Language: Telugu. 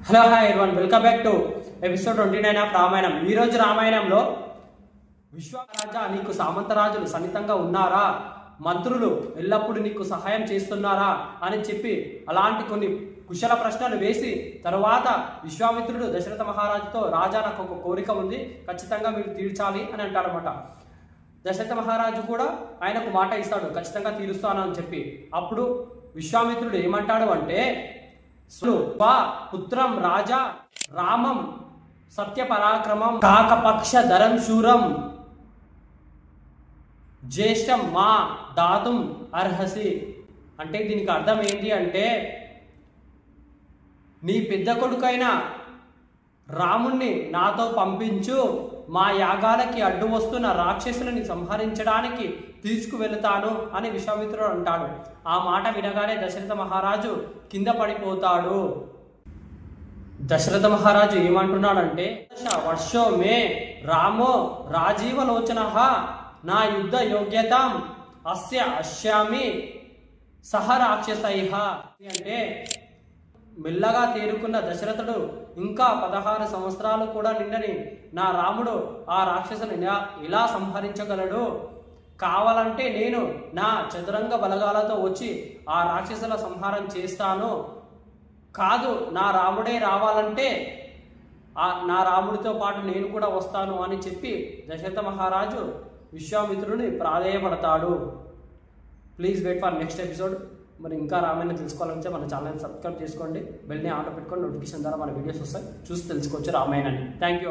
Hello hi everyone, welcome back to episode 29 of Ramayanam. ఈ రోజు రామాయణంలో విశ్వరాజా నీకు సామంతరాజులు సన్నిహితంగా ఉన్నారా, మంత్రులు ఎల్లప్పుడూ నీకు సహాయం చేస్తున్నారా అని చెప్పి అలాంటి కొన్ని కుశల ప్రశ్నలు వేసి తరువాత విశ్వామిత్రుడు దశరథ మహారాజుతో, రాజా నాకు ఒక కోరిక ఉంది, ఖచ్చితంగా మీరు తీర్చాలి అని అంటాడనమాట. దశరథ మహారాజు కూడా ఆయనకు మాట ఇస్తాడు, ఖచ్చితంగా తీరుస్తాను అని చెప్పి. అప్పుడు విశ్వామిత్రుడు ఏమంటాడు అంటే, పుత్రం రాజా రామం సత్య పరాక్రమం కాకపక్ష ధరం శూరం జ్యేష్టం మా దాతుం అర్హసి. అంటే దీనికి అర్థం ఏంటి అంటే, నీ పెద్ద కొడుకైన రాముణ్ణి నాతో పంపించు, మా యాగాలకి అడ్డు వస్తున్న రాక్షసులని సంహరించడానికి తీసుకువెళతాను అని విశ్వామిత్రుడు అంటాడు. ఆ మాట వినగానే దశరథ మహారాజు కింద పడిపోతాడు. దశరథ మహారాజు ఏమంటున్నాడంటే, వర్షో మే రామో రాజీవలోచన నా యుద్ధ యోగ్యతాం అస్య అశ్యామి సహ రాక్షసైః. అంటే మెల్లగా తేరుకున్న దశరథుడు ఇంకా 16 సంవత్సరాలు కూడా నిండని నా రాముడు ఆ రాక్షసుని ఎలా సంహరించగలడు, కావాలంటే నేను నా చతురంగ బలగాలతో వచ్చి ఆ రాక్షసుల సంహారం చేస్తాను, కాదు నా రాముడే రావాలంటే నా రాముడితో పాటు నేను కూడా వస్తాను అని చెప్పి దశరథ మహారాజు విశ్వామిత్రుడిని ప్రాధేయపడతాడు. Please wait for next episode. మరి ఇంకా రామాయణం తెలుసుకోవాలంటే మన ఛానల్ని సబ్స్క్రైబ్ చేసుకోండి, బెల్ని ఆన్ పెట్టుకొని నోటిఫికేషన్ ద్వారా మన వీడియోస్ వస్తాయి, చూసి తెలుసుకోవచ్చు రామాయణాన్ని. Thank you.